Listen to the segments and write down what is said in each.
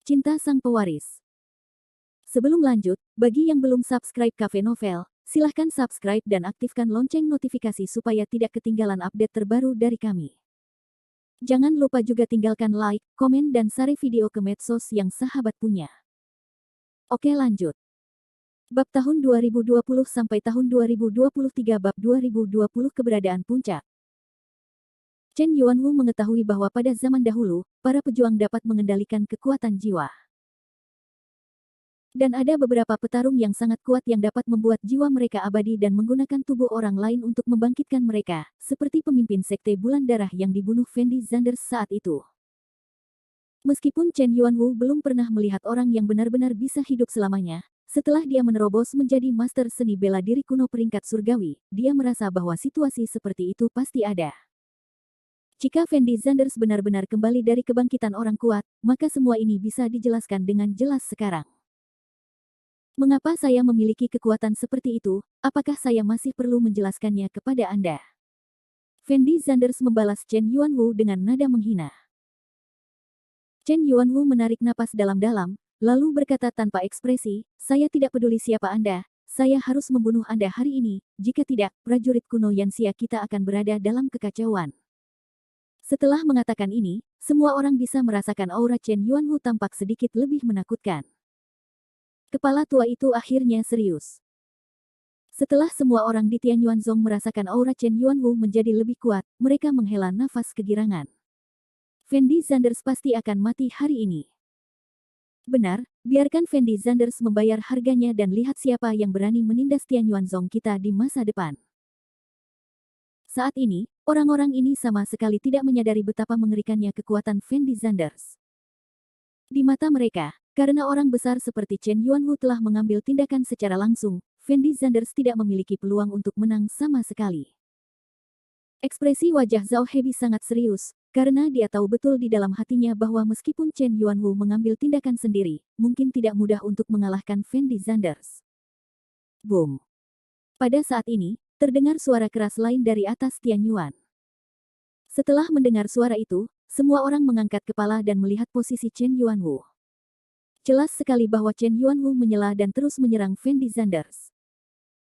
Cinta Sang Pewaris. Sebelum lanjut, bagi yang belum subscribe Cafe Novel, silahkan subscribe dan aktifkan lonceng notifikasi supaya tidak ketinggalan update terbaru dari kami. Jangan lupa juga tinggalkan like, komen dan share video ke medsos yang sahabat punya. Oke lanjut. Bab tahun 2020 sampai tahun 2023 Bab 2020 Keberadaan Puncak. Chen Yuanwu mengetahui bahwa pada zaman dahulu, para pejuang dapat mengendalikan kekuatan jiwa. Dan ada beberapa petarung yang sangat kuat yang dapat membuat jiwa mereka abadi dan menggunakan tubuh orang lain untuk membangkitkan mereka, seperti pemimpin sekte Bulan Darah yang dibunuh Fendi Zanders saat itu. Meskipun Chen Yuanwu belum pernah melihat orang yang benar-benar bisa hidup selamanya, setelah dia menerobos menjadi master seni bela diri kuno peringkat surgawi, dia merasa bahwa situasi seperti itu pasti ada. Jika Fendi Zanders benar-benar kembali dari kebangkitan orang kuat, maka semua ini bisa dijelaskan dengan jelas sekarang. Mengapa saya memiliki kekuatan seperti itu? Apakah saya masih perlu menjelaskannya kepada Anda? Fendi Zanders membalas Chen Yuanwu dengan nada menghina. Chen Yuanwu menarik napas dalam-dalam, lalu berkata tanpa ekspresi, "Saya tidak peduli siapa Anda, saya harus membunuh Anda hari ini, jika tidak, prajurit kuno Yanxia kita akan berada dalam kekacauan." Setelah mengatakan ini, semua orang bisa merasakan aura Chen Yuanwu tampak sedikit lebih menakutkan. Kepala tua itu akhirnya serius. Setelah semua orang di Tianyuanzong merasakan aura Chen Yuanwu menjadi lebih kuat, mereka menghela nafas kegirangan. Fendi Zanders pasti akan mati hari ini. Benar, biarkan Fendi Zanders membayar harganya dan lihat siapa yang berani menindas Tianyuanzong kita di masa depan. Saat ini, orang-orang ini sama sekali tidak menyadari betapa mengerikannya kekuatan Fendi Zanders. Di mata mereka, karena orang besar seperti Chen Yuanwu telah mengambil tindakan secara langsung, Fendi Zanders tidak memiliki peluang untuk menang sama sekali. Ekspresi wajah Zhao Hebi sangat serius, karena dia tahu betul di dalam hatinya bahwa meskipun Chen Yuanwu mengambil tindakan sendiri, mungkin tidak mudah untuk mengalahkan Fendi Zanders. Boom! Pada saat ini, terdengar suara keras lain dari atas Tianyuan. Setelah mendengar suara itu, semua orang mengangkat kepala dan melihat posisi Chen Yuanwu. Jelas sekali bahwa Chen Yuanwu menyela dan terus menyerang Fendi Zanders.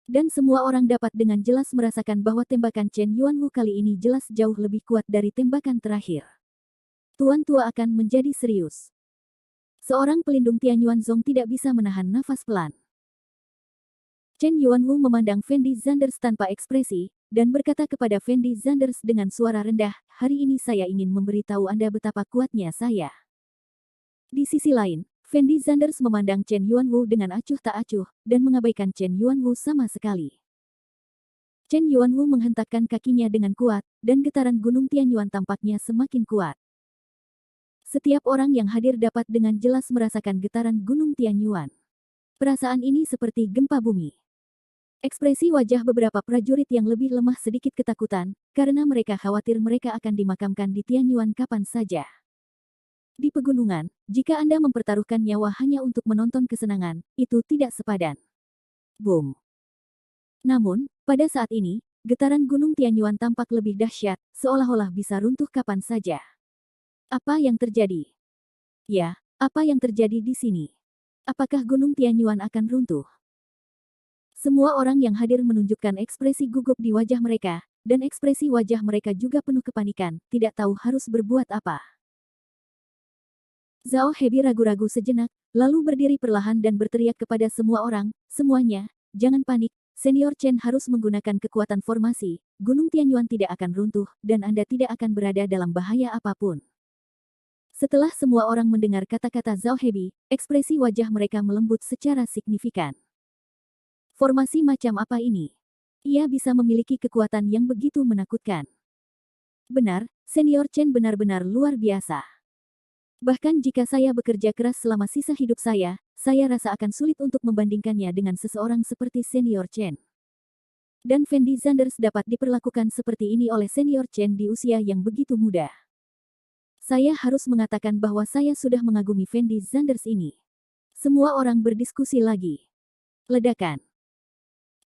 Dan semua orang dapat dengan jelas merasakan bahwa tembakan Chen Yuanwu kali ini jelas jauh lebih kuat dari tembakan terakhir. Tuan tua akan menjadi serius. Seorang pelindung Tianyuanzong tidak bisa menahan nafas pelan. Chen Yuanwu memandang Fendi Zanders tanpa ekspresi, dan berkata kepada Fendi Zanders dengan suara rendah, "Hari ini saya ingin memberitahu Anda betapa kuatnya saya." Di sisi lain, Fendi Zanders memandang Chen Yuanwu dengan acuh tak acuh, dan mengabaikan Chen Yuanwu sama sekali. Chen Yuanwu menghentakkan kakinya dengan kuat, dan getaran gunung Tianyuan tampaknya semakin kuat. Setiap orang yang hadir dapat dengan jelas merasakan getaran gunung Tianyuan. Perasaan ini seperti gempa bumi. Ekspresi wajah beberapa prajurit yang lebih lemah sedikit ketakutan, karena mereka khawatir mereka akan dimakamkan di Tianyuan kapan saja. Di pegunungan, jika Anda mempertaruhkan nyawa hanya untuk menonton kesenangan, itu tidak sepadan. Boom! Namun, pada saat ini, getaran gunung Tianyuan tampak lebih dahsyat, seolah-olah bisa runtuh kapan saja. Apa yang terjadi? Ya, apa yang terjadi di sini? Apakah gunung Tianyuan akan runtuh? Semua orang yang hadir menunjukkan ekspresi gugup di wajah mereka, dan ekspresi wajah mereka juga penuh kepanikan, tidak tahu harus berbuat apa. Zhao Hebi ragu-ragu sejenak, lalu berdiri perlahan dan berteriak kepada semua orang, "Semuanya, jangan panik, Senior Chen harus menggunakan kekuatan formasi, Gunung Tianyuan tidak akan runtuh, dan Anda tidak akan berada dalam bahaya apapun." Setelah semua orang mendengar kata-kata Zhao Hebi, ekspresi wajah mereka melembut secara signifikan. Formasi macam apa ini? Ia bisa memiliki kekuatan yang begitu menakutkan. Benar, Senior Chen benar-benar luar biasa. Bahkan jika saya bekerja keras selama sisa hidup saya rasa akan sulit untuk membandingkannya dengan seseorang seperti Senior Chen. Dan Fendi Zanders dapat diperlakukan seperti ini oleh Senior Chen di usia yang begitu muda. Saya harus mengatakan bahwa saya sudah mengagumi Fendi Zanders ini. Semua orang berdiskusi lagi. Ledakan.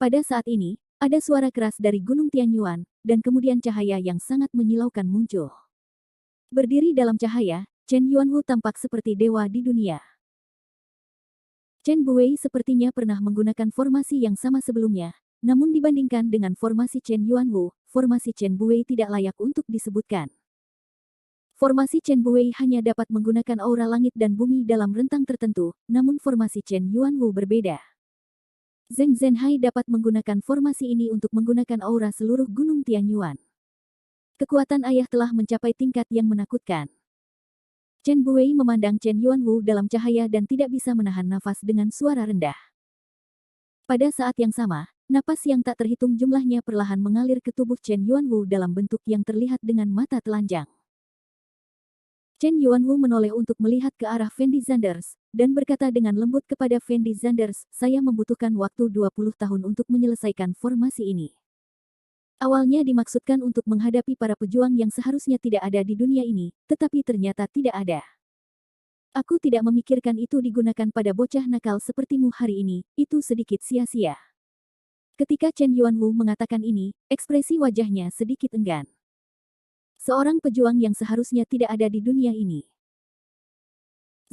Pada saat ini, ada suara keras dari Gunung Tianyuan, dan kemudian cahaya yang sangat menyilaukan muncul. Berdiri dalam cahaya, Chen Yuanwu tampak seperti dewa di dunia. Chen Buwei sepertinya pernah menggunakan formasi yang sama sebelumnya, namun dibandingkan dengan formasi Chen Yuanwu, formasi Chen Buwei tidak layak untuk disebutkan. Formasi Chen Buwei hanya dapat menggunakan aura langit dan bumi dalam rentang tertentu, namun formasi Chen Yuanwu berbeda. Zheng Zhenhai dapat menggunakan formasi ini untuk menggunakan aura seluruh Gunung Tianyuan. Kekuatan ayah telah mencapai tingkat yang menakutkan. Chen Buwei memandang Chen Yuanwu dalam cahaya dan tidak bisa menahan nafas dengan suara rendah. Pada saat yang sama, napas yang tak terhitung jumlahnya perlahan mengalir ke tubuh Chen Yuanwu dalam bentuk yang terlihat dengan mata telanjang. Chen Yuanwu menoleh untuk melihat ke arah Fendi Zanders, dan berkata dengan lembut kepada Fendi Zanders, saya membutuhkan waktu 20 tahun untuk menyelesaikan formasi ini. Awalnya dimaksudkan untuk menghadapi para pejuang yang seharusnya tidak ada di dunia ini, tetapi ternyata tidak ada. Aku tidak memikirkan itu digunakan pada bocah nakal sepertimu hari ini, itu sedikit sia-sia. Ketika Chen Yuanwu mengatakan ini, ekspresi wajahnya sedikit enggan. Seorang pejuang yang seharusnya tidak ada di dunia ini.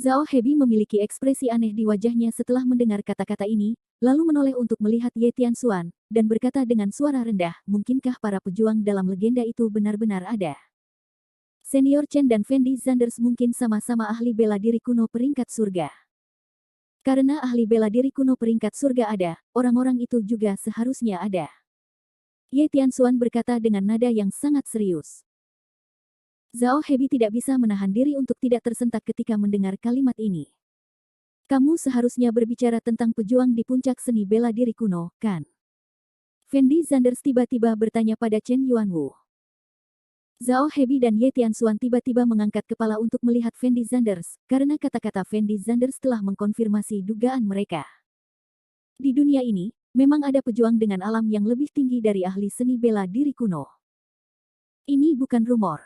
Zhao Hebi memiliki ekspresi aneh di wajahnya setelah mendengar kata-kata ini, lalu menoleh untuk melihat Ye Tianxuan, dan berkata dengan suara rendah, mungkinkah para pejuang dalam legenda itu benar-benar ada? Senior Chen dan Fendi Zanders mungkin sama-sama ahli bela diri kuno peringkat surga. Karena ahli bela diri kuno peringkat surga ada, orang-orang itu juga seharusnya ada. Ye Tianxuan berkata dengan nada yang sangat serius. Zhao Hebi tidak bisa menahan diri untuk tidak tersentak ketika mendengar kalimat ini. Kamu seharusnya berbicara tentang pejuang di puncak seni bela diri kuno, kan? Fendi Zanders tiba-tiba bertanya pada Chen Yuanwu. Zhao Hebi dan Ye Tianxuan tiba-tiba mengangkat kepala untuk melihat Fendi Zanders, karena kata-kata Fendi Zanders telah mengkonfirmasi dugaan mereka. Di dunia ini, memang ada pejuang dengan alam yang lebih tinggi dari ahli seni bela diri kuno. Ini bukan rumor.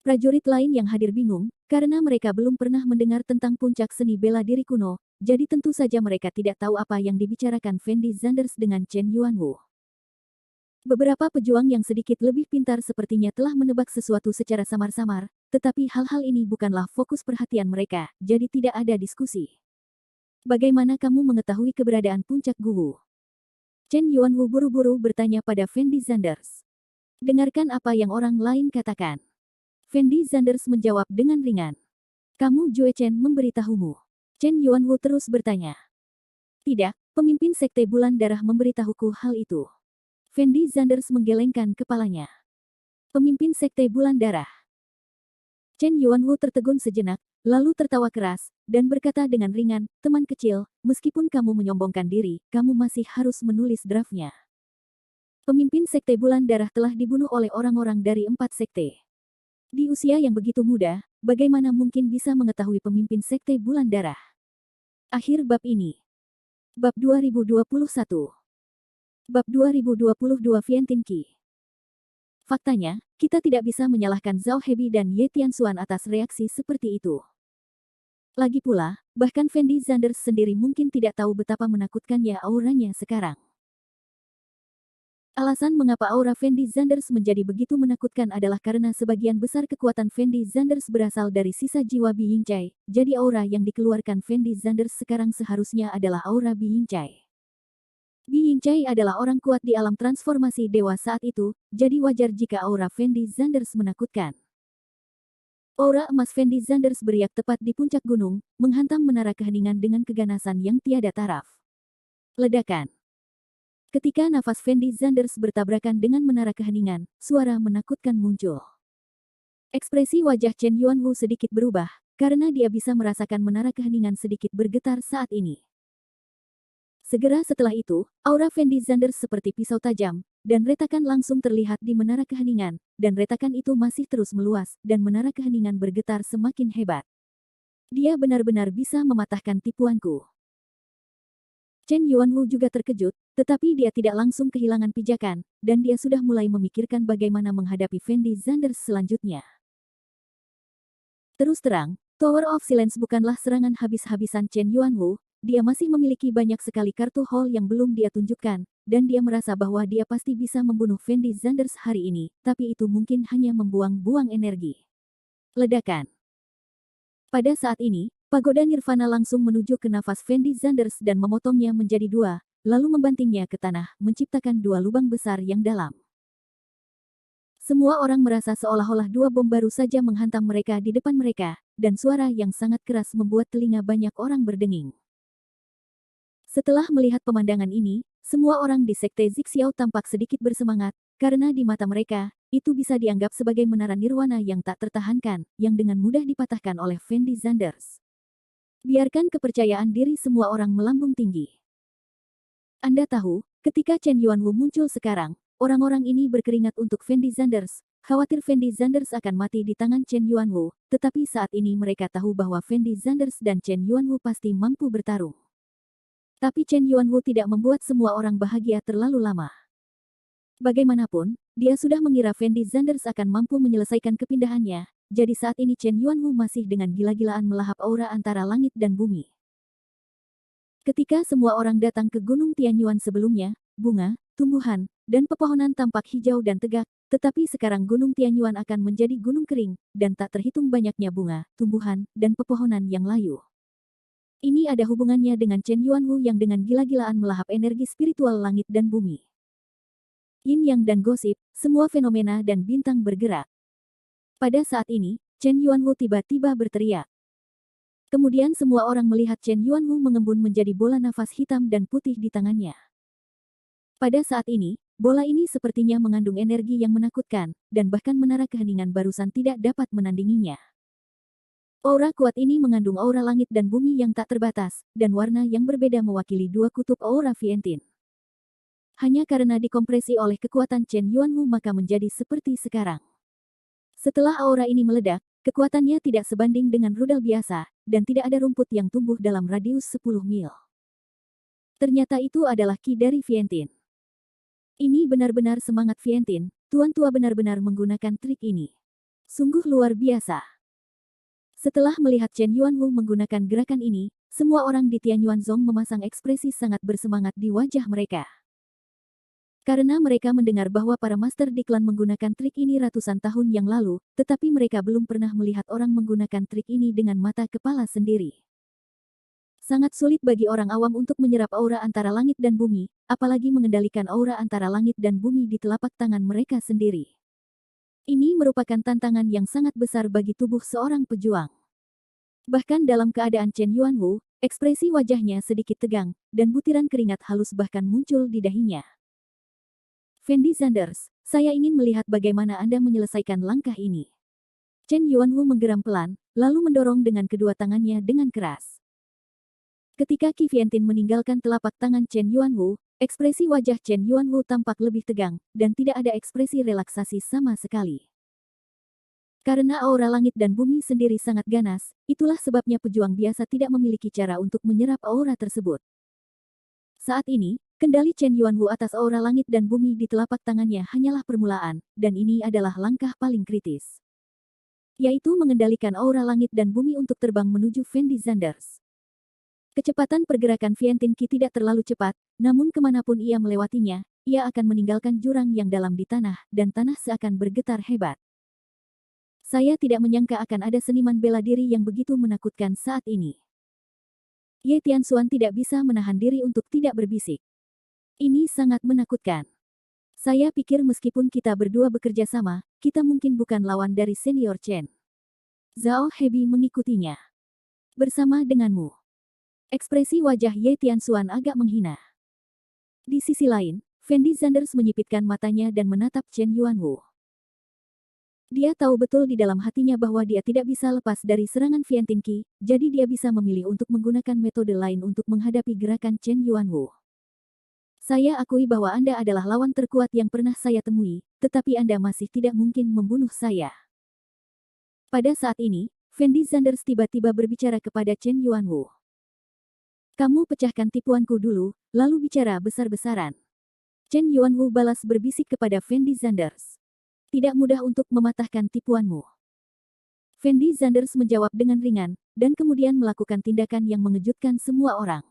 Prajurit lain yang hadir bingung, karena mereka belum pernah mendengar tentang puncak seni bela diri kuno, jadi tentu saja mereka tidak tahu apa yang dibicarakan Fendi Zanders dengan Chen Yuanwu. Beberapa pejuang yang sedikit lebih pintar sepertinya telah menebak sesuatu secara samar-samar, tetapi hal-hal ini bukanlah fokus perhatian mereka, jadi tidak ada diskusi. Bagaimana kamu mengetahui keberadaan puncak Guwu? Chen Yuanwu buru-buru bertanya pada Fendi Zanders. Dengarkan apa yang orang lain katakan. Fendi Zanders menjawab dengan ringan. Kamu Jue Chen memberitahumu. Chen Yuanwu terus bertanya. Tidak, pemimpin sekte bulan darah memberitahuku hal itu. Fendi Zanders menggelengkan kepalanya. Pemimpin sekte bulan darah. Chen Yuanwu tertegun sejenak, lalu tertawa keras, dan berkata dengan ringan, teman kecil, meskipun kamu menyombongkan diri, kamu masih harus menulis draftnya. Pemimpin sekte bulan darah telah dibunuh oleh orang-orang dari 4 sekte. Di usia yang begitu muda, bagaimana mungkin bisa mengetahui pemimpin sekte bulan darah? Akhir bab ini. Bab 2021. Bab 2022 Vientiane Qi. Faktanya, kita tidak bisa menyalahkan Zhao Hebi dan Ye Tianxuan atas reaksi seperti itu. Lagi pula, bahkan Fendi Zanders sendiri mungkin tidak tahu betapa menakutkannya auranya sekarang. Alasan mengapa aura Fendi Zanders menjadi begitu menakutkan adalah karena sebagian besar kekuatan Fendi Zanders berasal dari sisa jiwa Bi Yingcai, jadi aura yang dikeluarkan Fendi Zanders sekarang seharusnya adalah aura Bi Yingcai. Bi Yingcai adalah orang kuat di alam transformasi dewa saat itu, jadi wajar jika aura Fendi Zanders menakutkan. Aura emas Fendi Zanders beriak tepat di puncak gunung, menghantam menara keheningan dengan keganasan yang tiada taraf. Ledakan. Ketika nafas Fendi Zanders bertabrakan dengan menara keheningan, suara menakutkan muncul. Ekspresi wajah Chen Yuanwu sedikit berubah, karena dia bisa merasakan menara keheningan sedikit bergetar saat ini. Segera setelah itu, aura Fendi Zanders seperti pisau tajam, dan retakan langsung terlihat di menara keheningan, dan retakan itu masih terus meluas, dan menara keheningan bergetar semakin hebat. Dia benar-benar bisa mematahkan tipuanku. Chen Yuanwu juga terkejut, tetapi dia tidak langsung kehilangan pijakan, dan dia sudah mulai memikirkan bagaimana menghadapi Fendi Zanders selanjutnya. Terus terang, Tower of Silence bukanlah serangan habis-habisan Chen Yuanwu, dia masih memiliki banyak sekali kartu haul yang belum dia tunjukkan, dan dia merasa bahwa dia pasti bisa membunuh Fendi Zanders hari ini, tapi itu mungkin hanya membuang-buang energi. Ledakan. Pada saat ini, pagoda Nirvana langsung menuju ke nafas Fendi Zanders dan memotongnya menjadi dua, lalu membantingnya ke tanah, menciptakan dua lubang besar yang dalam. Semua orang merasa seolah-olah dua bom baru saja menghantam mereka di depan mereka, dan suara yang sangat keras membuat telinga banyak orang berdenging. Setelah melihat pemandangan ini, semua orang di Sekte Zixiao tampak sedikit bersemangat, karena di mata mereka, itu bisa dianggap sebagai menara nirwana yang tak tertahankan, yang dengan mudah dipatahkan oleh Fendi Zanders. Biarkan kepercayaan diri semua orang melambung tinggi. Anda tahu, ketika Chen Yuanwu muncul sekarang, orang-orang ini berkeringat untuk Fendi Zanders, khawatir Fendi Zanders akan mati di tangan Chen Yuanwu, tetapi saat ini mereka tahu bahwa Fendi Zanders dan Chen Yuanwu pasti mampu bertarung. Tapi Chen Yuanwu tidak membuat semua orang bahagia terlalu lama. Bagaimanapun, dia sudah mengira Fendi Zanders akan mampu menyelesaikan kepindahannya, jadi saat ini Chen Yuanwu masih dengan gila-gilaan melahap aura antara langit dan bumi. Ketika semua orang datang ke Gunung Tianyuan sebelumnya, bunga, tumbuhan, dan pepohonan tampak hijau dan tegak, tetapi sekarang Gunung Tianyuan akan menjadi gunung kering, dan tak terhitung banyaknya bunga, tumbuhan, dan pepohonan yang layu. Ini ada hubungannya dengan Chen Yuanwu yang dengan gila-gilaan melahap energi spiritual langit dan bumi. Yin Yang dan gosip, semua fenomena dan bintang bergerak. Pada saat ini, Chen Yuanwu tiba-tiba berteriak. Kemudian semua orang melihat Chen Yuanwu mengembun menjadi bola nafas hitam dan putih di tangannya. Pada saat ini, bola ini sepertinya mengandung energi yang menakutkan, dan bahkan menara keheningan barusan tidak dapat menandinginya. Aura kuat ini mengandung aura langit dan bumi yang tak terbatas, dan warna yang berbeda mewakili dua kutub aura Fientin. Hanya karena dikompresi oleh kekuatan Chen Yuanwu maka menjadi seperti sekarang. Setelah aura ini meledak, kekuatannya tidak sebanding dengan rudal biasa, dan tidak ada rumput yang tumbuh dalam radius 10 mil. Ternyata itu adalah ki dari Fientin. Ini benar-benar semangat Fientin, Tuan Tua benar-benar menggunakan trik ini. Sungguh luar biasa. Setelah melihat Chen Yuanwu menggunakan gerakan ini, semua orang di Tianyuanzong memasang ekspresi sangat bersemangat di wajah mereka. Karena mereka mendengar bahwa para master di klan menggunakan trik ini ratusan tahun yang lalu, tetapi mereka belum pernah melihat orang menggunakan trik ini dengan mata kepala sendiri. Sangat sulit bagi orang awam untuk menyerap aura antara langit dan bumi, apalagi mengendalikan aura antara langit dan bumi di telapak tangan mereka sendiri. Ini merupakan tantangan yang sangat besar bagi tubuh seorang pejuang. Bahkan dalam keadaan Chen Yuanwu, ekspresi wajahnya sedikit tegang, dan butiran keringat halus bahkan muncul di dahinya. Fendi Zanders, saya ingin melihat bagaimana Anda menyelesaikan langkah ini. Chen Yuanwu menggeram pelan, lalu mendorong dengan kedua tangannya dengan keras. Ketika Qi Fientin meninggalkan telapak tangan Chen Yuanwu, ekspresi wajah Chen Yuanwu tampak lebih tegang, dan tidak ada ekspresi relaksasi sama sekali. Karena aura langit dan bumi sendiri sangat ganas, itulah sebabnya pejuang biasa tidak memiliki cara untuk menyerap aura tersebut. Saat ini, kendali Chen Yuanwu atas aura langit dan bumi di telapak tangannya hanyalah permulaan, dan ini adalah langkah paling kritis. Yaitu mengendalikan aura langit dan bumi untuk terbang menuju Fendi Zanders. Kecepatan pergerakan Fientin Qi tidak terlalu cepat, namun kemanapun ia melewatinya, ia akan meninggalkan jurang yang dalam di tanah, dan tanah seakan bergetar hebat. Saya tidak menyangka akan ada seniman bela diri yang begitu menakutkan saat ini. Ye Tianxuan tidak bisa menahan diri untuk tidak berbisik. Ini sangat menakutkan. Saya pikir meskipun kita berdua bekerja sama, kita mungkin bukan lawan dari senior Chen. Zhao Hebi mengikutinya. Bersama denganmu. Ekspresi wajah Ye Tianxuan agak menghina. Di sisi lain, Fendi Zanders menyipitkan matanya dan menatap Chen Yuanwu. Dia tahu betul di dalam hatinya bahwa dia tidak bisa lepas dari serangan Fientin Qi, jadi dia bisa memilih untuk menggunakan metode lain untuk menghadapi gerakan Chen Yuanwu. Saya akui bahwa Anda adalah lawan terkuat yang pernah saya temui, tetapi Anda masih tidak mungkin membunuh saya. Pada saat ini, Fendi Zanders tiba-tiba berbicara kepada Chen Yuanwu. Kamu pecahkan tipuanku dulu, lalu bicara besar-besaran. Chen Yuanwu balas berbisik kepada Fendi Zanders. Tidak mudah untuk mematahkan tipuanmu. Fendi Zanders menjawab dengan ringan, dan kemudian melakukan tindakan yang mengejutkan semua orang.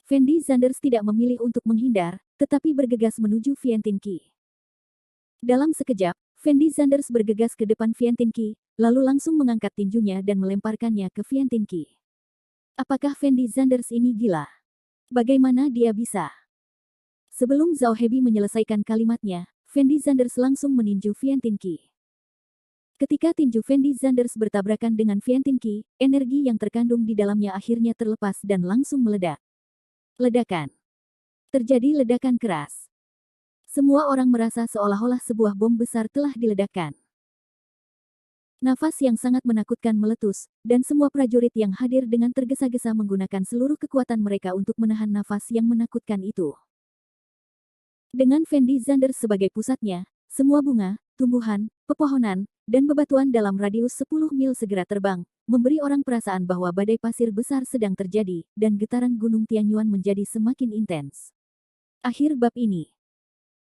Fendi Zanders tidak memilih untuk menghindar, tetapi bergegas menuju Fientin Qi. Dalam sekejap, Fendi Zanders bergegas ke depan Vientianqi, lalu langsung mengangkat tinjunya dan melemparkannya ke Vientianqi. Apakah Fendi Zanders ini gila? Bagaimana dia bisa? Sebelum Zhao Hebi menyelesaikan kalimatnya, Fendi Zanders langsung meninju Vientianqi. Ketika tinju Fendi Zanders bertabrakan dengan Vientianqi, energi yang terkandung di dalamnya akhirnya terlepas dan langsung meledak. Ledakan. Terjadi ledakan keras. Semua orang merasa seolah-olah sebuah bom besar telah diledakkan. Nafas yang sangat menakutkan meletus, dan semua prajurit yang hadir dengan tergesa-gesa menggunakan seluruh kekuatan mereka untuk menahan nafas yang menakutkan itu. Dengan Fendi Zanders sebagai pusatnya, semua bunga, tumbuhan, pepohonan, dan bebatuan dalam radius 10 mil segera terbang, memberi orang perasaan bahwa badai pasir besar sedang terjadi, dan getaran Gunung Tianyuan menjadi semakin intens. Akhir bab ini.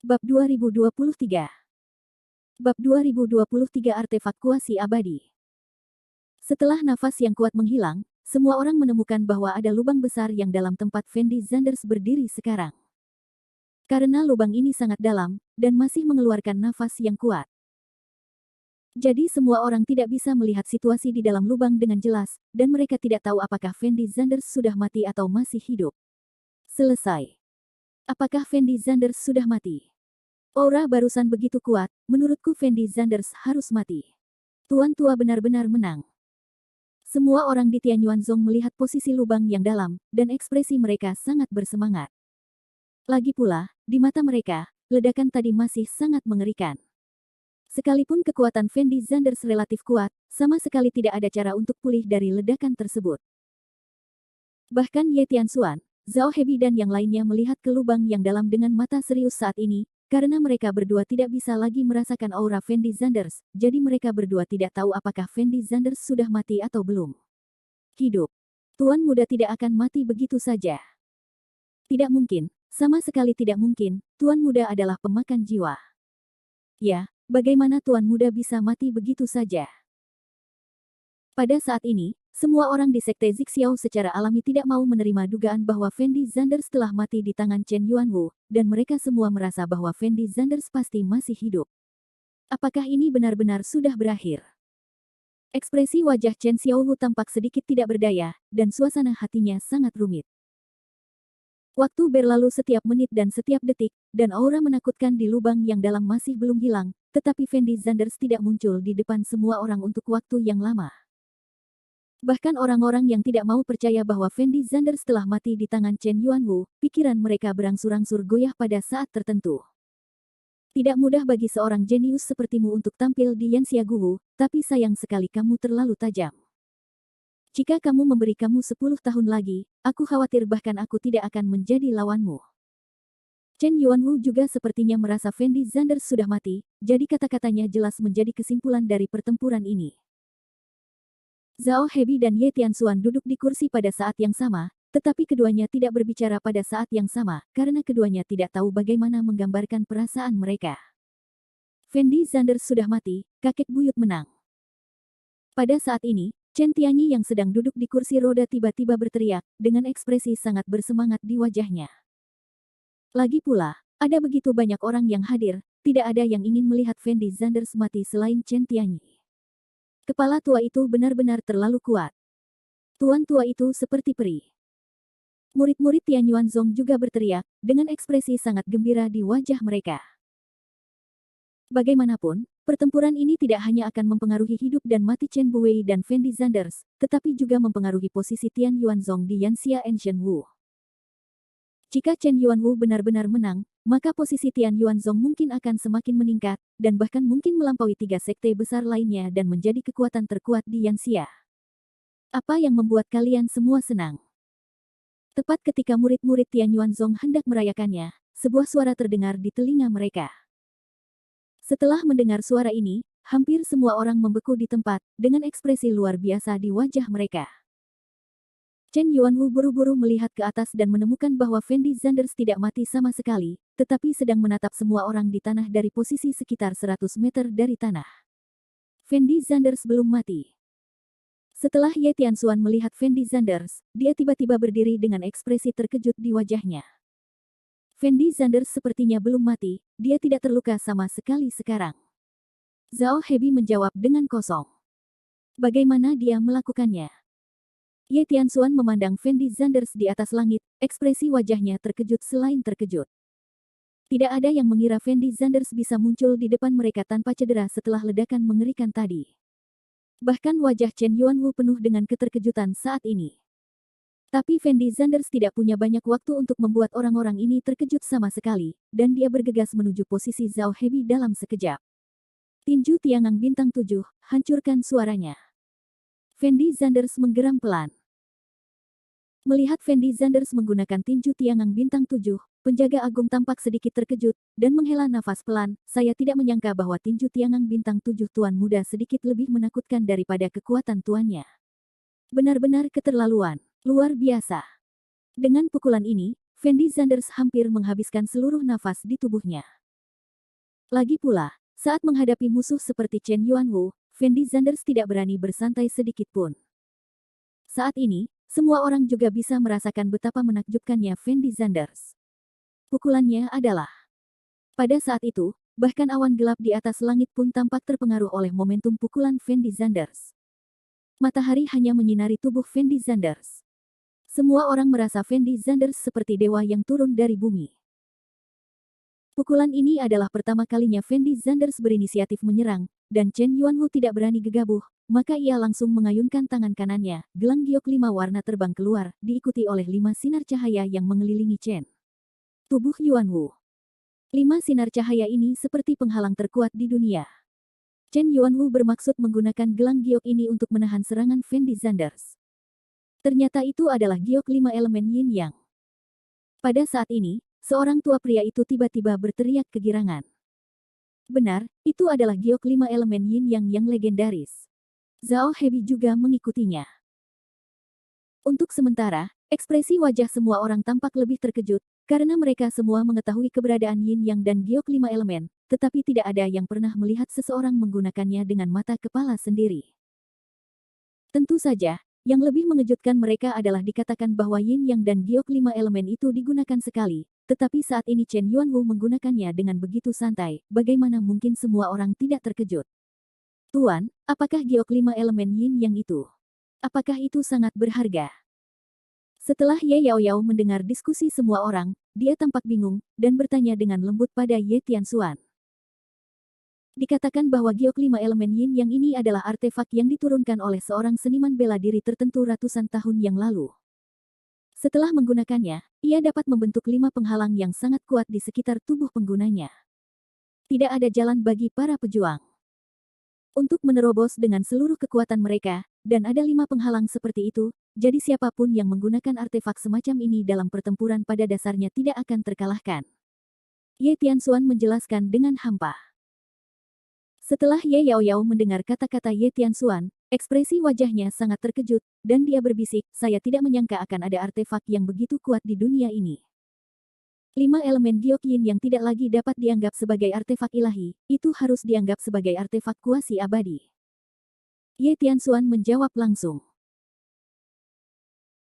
Bab 2023. Bab 2023 Artefak Kuasi Abadi. Setelah nafas yang kuat menghilang, semua orang menemukan bahwa ada lubang besar yang dalam tempat Fendi Zanders berdiri sekarang. Karena lubang ini sangat dalam, dan masih mengeluarkan nafas yang kuat. Jadi semua orang tidak bisa melihat situasi di dalam lubang dengan jelas, dan mereka tidak tahu apakah Fendi Zanders sudah mati atau masih hidup. Selesai. Apakah Fendi Zanders sudah mati? Aura barusan begitu kuat, menurutku Fendi Zanders harus mati. Tuan tua benar-benar menang. Semua orang di Tianyuanzong melihat posisi lubang yang dalam, dan ekspresi mereka sangat bersemangat. Lagi pula, di mata mereka, ledakan tadi masih sangat mengerikan. Sekalipun kekuatan Fendi Zanders relatif kuat, sama sekali tidak ada cara untuk pulih dari ledakan tersebut. Bahkan Ye Tianxuan, Zhao Hebi dan yang lainnya melihat ke lubang yang dalam dengan mata serius saat ini, karena mereka berdua tidak bisa lagi merasakan aura Fendi Zanders, jadi mereka berdua tidak tahu apakah Fendi Zanders sudah mati atau belum. Hidup. Tuan muda tidak akan mati begitu saja. Tidak mungkin, sama sekali tidak mungkin, Tuan muda adalah pemakan jiwa. Ya, bagaimana Tuan muda bisa mati begitu saja? Pada saat ini, semua orang di Sekte Zixiao secara alami tidak mau menerima dugaan bahwa Fendi Zanders telah mati di tangan Chen Yuanwu, dan mereka semua merasa bahwa Fendi Zanders pasti masih hidup. Apakah ini benar-benar sudah berakhir? Ekspresi wajah Chen Xiaowu tampak sedikit tidak berdaya, dan suasana hatinya sangat rumit. Waktu berlalu setiap menit dan setiap detik, dan aura menakutkan di lubang yang dalam masih belum hilang, tetapi Fendi Zanders tidak muncul di depan semua orang untuk waktu yang lama. Bahkan orang-orang yang tidak mau percaya bahwa Fendi Zanders telah mati di tangan Chen Yuanwu, pikiran mereka berangsur-angsur goyah pada saat tertentu. Tidak mudah bagi seorang jenius sepertimu untuk tampil di Yanxia Guwu, tapi sayang sekali kamu terlalu tajam. Jika kamu memberi kamu 10 tahun lagi, aku khawatir bahkan aku tidak akan menjadi lawanmu. Chen Yuanwu juga sepertinya merasa Fendi Zanders sudah mati, jadi kata-katanya jelas menjadi kesimpulan dari pertempuran ini. Zhao Hebi dan Ye Tianxuan duduk di kursi pada saat yang sama, tetapi keduanya tidak berbicara pada saat yang sama, karena keduanya tidak tahu bagaimana menggambarkan perasaan mereka. Fendi Zanders sudah mati, kakek buyut menang. Pada saat ini, Chen Tianyi yang sedang duduk di kursi roda tiba-tiba berteriak, dengan ekspresi sangat bersemangat di wajahnya. Lagi pula, ada begitu banyak orang yang hadir, tidak ada yang ingin melihat Fendi Zanders mati selain Chen Tianyi. Kepala tua itu benar-benar terlalu kuat. Tuan tua itu seperti peri. Murid-murid Tianyuanzong juga berteriak, dengan ekspresi sangat gembira di wajah mereka. Bagaimanapun, pertempuran ini tidak hanya akan mempengaruhi hidup dan mati Chen Buwei dan Fendi Zanders, tetapi juga mempengaruhi posisi Tianyuanzong di Yanxia Ancient Wu. Jika Chen Yuanwu benar-benar menang, maka posisi Tian Yuanzong mungkin akan semakin meningkat, dan bahkan mungkin melampaui 3 sekte besar lainnya dan menjadi kekuatan terkuat di Yanxia. Apa yang membuat kalian semua senang? Tepat ketika murid-murid Tian Yuanzong hendak merayakannya, sebuah suara terdengar di telinga mereka. Setelah mendengar suara ini, hampir semua orang membeku di tempat, dengan ekspresi luar biasa di wajah mereka. Chen Yuanwu buru-buru melihat ke atas dan menemukan bahwa Fendi Zanders tidak mati sama sekali, tetapi sedang menatap semua orang di tanah dari posisi sekitar 100 meter dari tanah. Fendi Zanders belum mati. Setelah Ye Tianxuan melihat Fendi Zanders, dia tiba-tiba berdiri dengan ekspresi terkejut di wajahnya. Fendi Zanders sepertinya belum mati, dia tidak terluka sama sekali sekarang. Zhao Hebi menjawab dengan kosong. Bagaimana dia melakukannya? Ye Tianxuan memandang Fendi Zanders di atas langit, ekspresi wajahnya terkejut selain terkejut. Tidak ada yang mengira Fendi Zanders bisa muncul di depan mereka tanpa cedera setelah ledakan mengerikan tadi. Bahkan wajah Chen Yuanwu penuh dengan keterkejutan saat ini. Tapi Fendi Zanders tidak punya banyak waktu untuk membuat orang-orang ini terkejut sama sekali, dan dia bergegas menuju posisi Zhao Hebi dalam sekejap. Tinju Tiangang Bintang 7, hancurkan suaranya. Fendi Zanders menggeram pelan. Melihat Fendi Zanders menggunakan tinju Tiangang Bintang 7, penjaga agung tampak sedikit terkejut, dan menghela nafas pelan. Saya tidak menyangka bahwa tinju Tiangang Bintang 7 tuan muda sedikit lebih menakutkan daripada kekuatan tuannya. Benar-benar keterlaluan, luar biasa. Dengan pukulan ini, Fendi Zanders hampir menghabiskan seluruh nafas di tubuhnya. Lagi pula, saat menghadapi musuh seperti Chen Yuanwu, Fendi Zanders tidak berani bersantai sedikit pun. Saat ini, semua orang juga bisa merasakan betapa menakjubkannya Fendi Zanders. Pukulannya adalah. Pada saat itu, bahkan awan gelap di atas langit pun tampak terpengaruh oleh momentum pukulan Fendi Zanders. Matahari hanya menyinari tubuh Fendi Zanders. Semua orang merasa Fendi Zanders seperti dewa yang turun dari bumi. Pukulan ini adalah pertama kalinya Fendi Zanders berinisiatif menyerang, dan Chen Yuanwu tidak berani gegabah, maka ia langsung mengayunkan tangan kanannya, gelang giok 5 warna terbang keluar, diikuti oleh 5 sinar cahaya yang mengelilingi Chen. Tubuh Yuanwu. 5 sinar cahaya ini seperti penghalang terkuat di dunia. Chen Yuanwu bermaksud menggunakan gelang giok ini untuk menahan serangan Fendi Zanders. Ternyata itu adalah giok 5 elemen Yin Yang. Pada saat ini, seorang tua pria itu tiba-tiba berteriak kegirangan. Benar, itu adalah giok 5 elemen Yin Yang yang legendaris. Zhao Hebi juga mengikutinya. Untuk sementara, ekspresi wajah semua orang tampak lebih terkejut, karena mereka semua mengetahui keberadaan Yin Yang dan giok 5 elemen, tetapi tidak ada yang pernah melihat seseorang menggunakannya dengan mata kepala sendiri. Tentu saja, yang lebih mengejutkan mereka adalah dikatakan bahwa Yin Yang dan giok 5 elemen itu digunakan sekali, tetapi saat ini Chen Yuanwu menggunakannya dengan begitu santai, bagaimana mungkin semua orang tidak terkejut? Tuan, apakah giok 5 elemen Yin Yang itu? Apakah itu sangat berharga? Setelah Ye Yaoyao mendengar diskusi semua orang, dia tampak bingung, dan bertanya dengan lembut pada Ye Tianxuan. Dikatakan bahwa giok 5 elemen Yin Yang ini adalah artefak yang diturunkan oleh seorang seniman bela diri tertentu ratusan tahun yang lalu. Setelah menggunakannya, ia dapat membentuk 5 penghalang yang sangat kuat di sekitar tubuh penggunanya. Tidak ada jalan bagi para pejuang untuk menerobos dengan seluruh kekuatan mereka, dan ada 5 penghalang seperti itu, jadi siapapun yang menggunakan artefak semacam ini dalam pertempuran pada dasarnya tidak akan terkalahkan. Ye Tianxuan menjelaskan dengan hampa. Setelah Ye Yaoyao mendengar kata-kata Ye Tianxuan, ekspresi wajahnya sangat terkejut, dan dia berbisik, saya tidak menyangka akan ada artefak yang begitu kuat di dunia ini. 5 elemen giok yin yang tidak lagi dapat dianggap sebagai artefak ilahi, itu harus dianggap sebagai artefak kuasi abadi. Ye Tianxuan menjawab langsung.